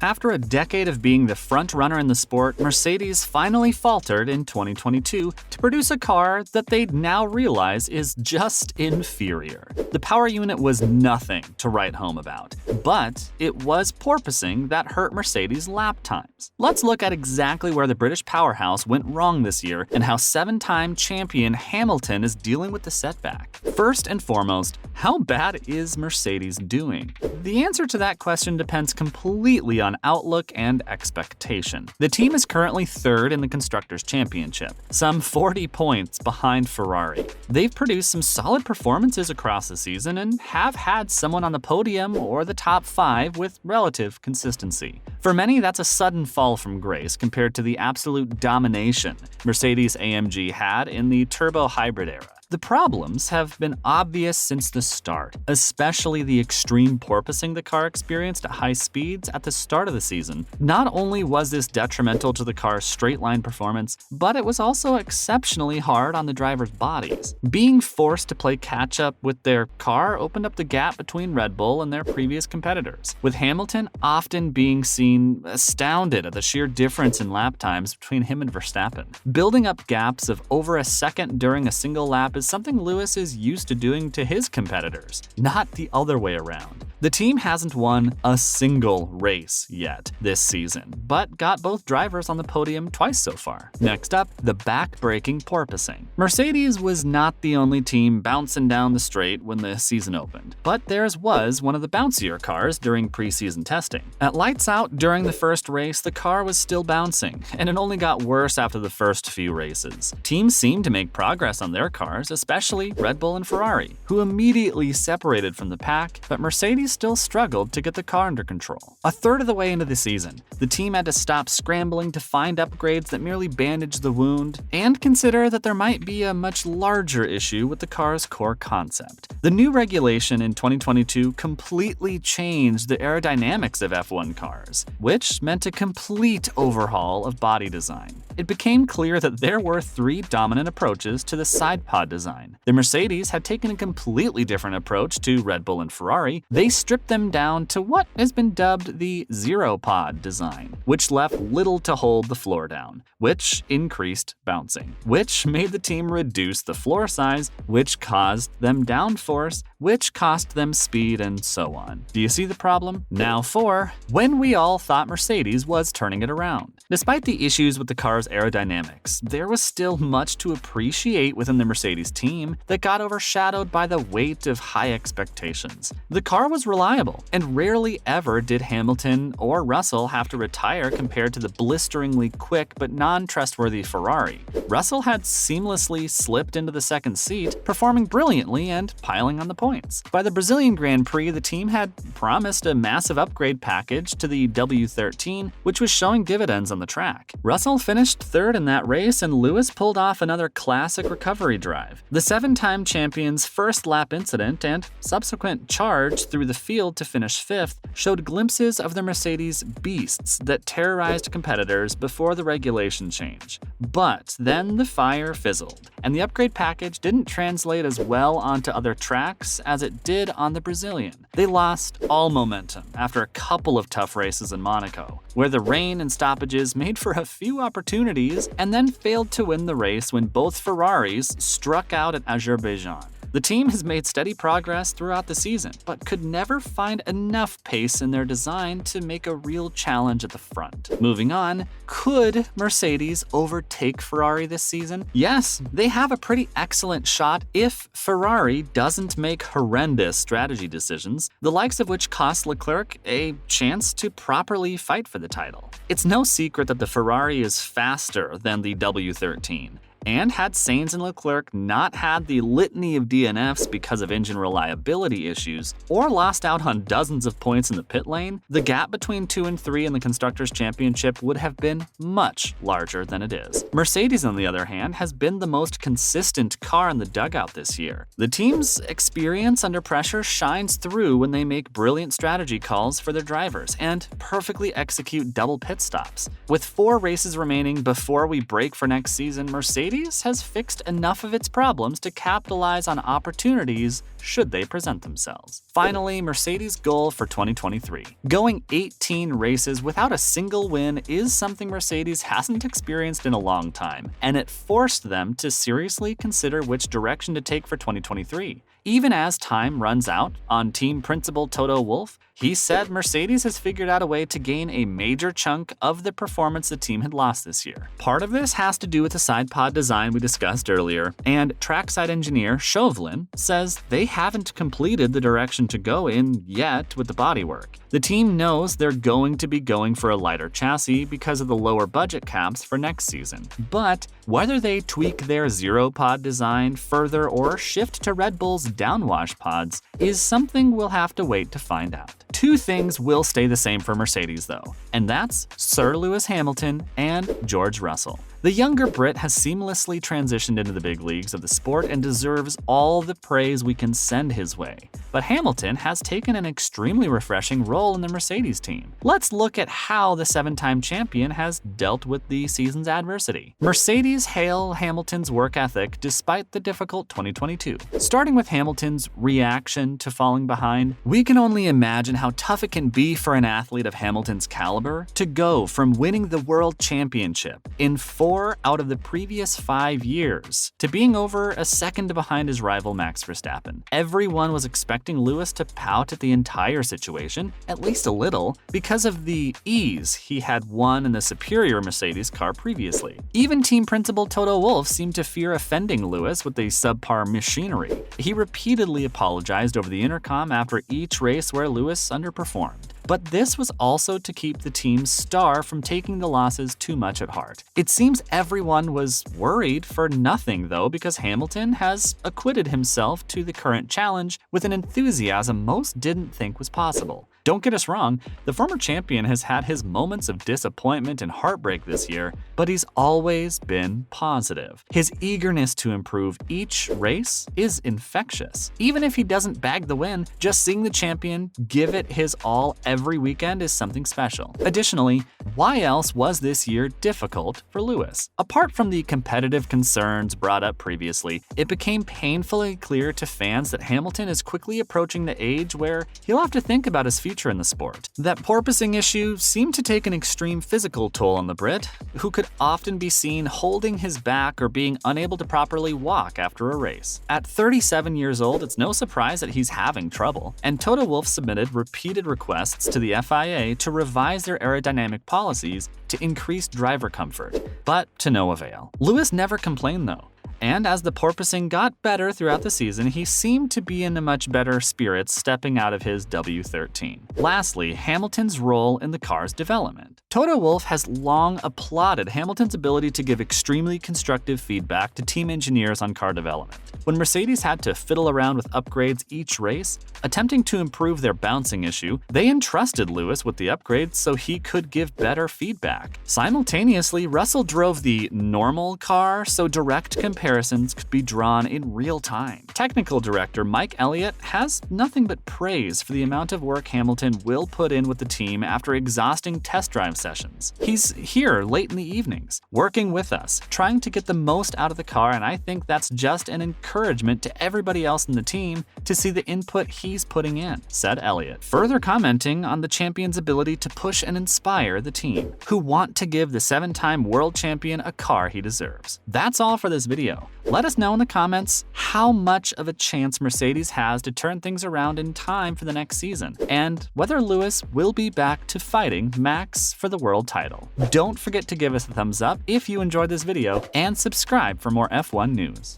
After a decade of being the front runner in the sport, Mercedes finally faltered in 2022 to produce a car that they now realize is just inferior. The power unit was nothing to write home about, but it was porpoising that hurt Mercedes' lap times. Let's look at exactly where the British powerhouse went wrong this year and how 7-time champion Hamilton is dealing with the setback. First and foremost, how bad is Mercedes doing? The answer to that question depends completely on outlook and expectation. The team is currently third in the Constructors' Championship, some 40 points behind Ferrari. They've produced some solid performances across the season and have had someone on the podium or the top 5 with relative consistency. For many, that's a sudden fall from grace compared to the absolute domination Mercedes-AMG had in the turbo hybrid era. The problems have been obvious since the start, especially the extreme porpoising the car experienced at high speeds at the start of the season. Not only was this detrimental to the car's straight-line performance, but it was also exceptionally hard on the drivers' bodies. Being forced to play catch-up with their car opened up the gap between Red Bull and their previous competitors, with Hamilton often being seen astounded at the sheer difference in lap times between him and Verstappen. Building up gaps of over a second during a single lap is something Lewis is used to doing to his competitors, not the other way around. The team hasn't won a single race yet this season, but got both drivers on the podium twice so far. Next up, the back-breaking porpoising. Mercedes was not the only team bouncing down the straight when the season opened, but theirs was one of the bouncier cars during preseason testing. At lights out during the first race, the car was still bouncing, and it only got worse after the first few races. Teams seemed to make progress on their cars, especially Red Bull and Ferrari, who immediately separated from the pack, but Mercedes still struggled to get the car under control. A third of the way into the season, the team had to stop scrambling to find upgrades that merely bandage the wound and consider that there might be a much larger issue with the car's core concept. The new regulation in 2022 completely changed the aerodynamics of F1 cars, which meant a complete overhaul of body design. It became clear that there were 3 dominant approaches to the side pod design. The Mercedes had taken a completely different approach to Red Bull and Ferrari. They stripped them down to what has been dubbed the zero pod design, which left little to hold the floor down, which increased bouncing, which made the team reduce the floor size, which caused them downforce, which cost them speed, and so on. Do you see the problem? Now for when we all thought Mercedes was turning it around. Despite the issues with the car's aerodynamics, there was still much to appreciate within the Mercedes team that got overshadowed by the weight of high expectations. The car was reliable, and rarely ever did Hamilton or Russell have to retire compared to the blisteringly quick but non-trustworthy Ferrari. Russell had seamlessly slipped into the second seat, performing brilliantly and piling on the points. By the Brazilian Grand Prix, the team had promised a massive upgrade package to the W13, which was showing dividends on the track. Russell finished third in that race, and Lewis pulled off another classic recovery drive. The 7-time champion's first lap incident and subsequent charge through the field to finish 5th showed glimpses of the Mercedes beasts that terrorized competitors before the regulation change. But then the fire fizzled, and the upgrade package didn't translate as well onto other tracks as it did on the Brazilian. They lost all momentum after a couple of tough races in Monaco, where the rain and stoppages made for a few opportunities and then failed to win the race when both Ferraris struck out at Azerbaijan. The team has made steady progress throughout the season, but could never find enough pace in their design to make a real challenge at the front. Moving on, could Mercedes overtake Ferrari this season? Yes, they have a pretty excellent shot if Ferrari doesn't make horrendous strategy decisions, the likes of which cost Leclerc a chance to properly fight for the title. It's no secret that the Ferrari is faster than the W13. And had Sainz and Leclerc not had the litany of DNFs because of engine reliability issues, or lost out on dozens of points in the pit lane, the gap between 2 and 3 in the Constructors' Championship would have been much larger than it is. Mercedes, on the other hand, has been the most consistent car in the dugout this year. The team's experience under pressure shines through when they make brilliant strategy calls for their drivers and perfectly execute double pit stops. With 4 races remaining before we break for next season, Mercedes Mercedes has fixed enough of its problems to capitalize on opportunities should they present themselves. Finally, Mercedes' goal for 2023. Going 18 races without a single win is something Mercedes hasn't experienced in a long time, and it forced them to seriously consider which direction to take for 2023. Even as time runs out, on team principal Toto Wolff, he said Mercedes has figured out a way to gain a major chunk of the performance the team had lost this year. Part of this has to do with the side pod design we discussed earlier, and trackside engineer Chauvelin says they haven't completed the direction to go in yet with the bodywork. The team knows they're going to be going for a lighter chassis because of the lower budget caps for next season. But whether they tweak their zero pod design further or shift to Red Bull's downwash pods is something we'll have to wait to find out. Two things will stay the same for Mercedes though, and that's Sir Lewis Hamilton and George Russell. The younger Brit has seamlessly transitioned into the big leagues of the sport and deserves all the praise we can send his way. But Hamilton has taken an extremely refreshing role in the Mercedes team. Let's look at how the 7-time champion has dealt with the season's adversity. Mercedes hail Hamilton's work ethic despite the difficult 2022. Starting with Hamilton's reaction to falling behind, we can only imagine how tough it can be for an athlete of Hamilton's caliber to go from winning the World Championship in 4 out of the previous 5 years to being over a second behind his rival Max Verstappen. Everyone was expecting Lewis to pout at the entire situation, at least a little, because of the ease he had won in the superior Mercedes car previously. Even team principal Toto Wolff seemed to fear offending Lewis with the subpar machinery. He repeatedly apologized over the intercom after each race where Lewis underperformed. But this was also to keep the team's star from taking the losses too much at heart. It seems everyone was worried for nothing though, because Hamilton has acquitted himself to the current challenge with an enthusiasm most didn't think was possible. Don't get us wrong, the former champion has had his moments of disappointment and heartbreak this year, but he's always been positive. His eagerness to improve each race is infectious. Even if he doesn't bag the win, just seeing the champion give it his all every weekend is something special. Additionally, why else was this year difficult for Lewis? Apart from the competitive concerns brought up previously, it became painfully clear to fans that Hamilton is quickly approaching the age where he'll have to think about his future in the sport. That porpoising issue seemed to take an extreme physical toll on the Brit, who could often be seen holding his back or being unable to properly walk after a race. At 37 years old, it's no surprise that he's having trouble, and Toto Wolff submitted repeated requests to the FIA to revise their aerodynamic policies to increase driver comfort, but to no avail. Lewis never complained though. And as the porpoising got better throughout the season, he seemed to be in a much better spirits stepping out of his W13. Lastly, Hamilton's role in the car's development. Toto Wolff has long applauded Hamilton's ability to give extremely constructive feedback to team engineers on car development. When Mercedes had to fiddle around with upgrades each race, attempting to improve their bouncing issue, they entrusted Lewis with the upgrades so he could give better feedback. Simultaneously, Russell drove the normal car so direct comparisons could be drawn in real time. Technical Director Mike Elliot has nothing but praise for the amount of work Hamilton will put in with the team after exhausting test drive sessions. He's here late in the evenings, working with us, trying to get the most out of the car, and I think that's just an encouragement to everybody else in the team to see the input he's putting in, said Elliot, further commenting on the champion's ability to push and inspire the team, who want to give the 7-time world champion a car he deserves. That's all for this video. Let us know in the comments how much of a chance Mercedes has to turn things around in time for the next season, and whether Lewis will be back to fighting Max for the world title. Don't forget to give us a thumbs up if you enjoyed this video, and subscribe for more F1 news.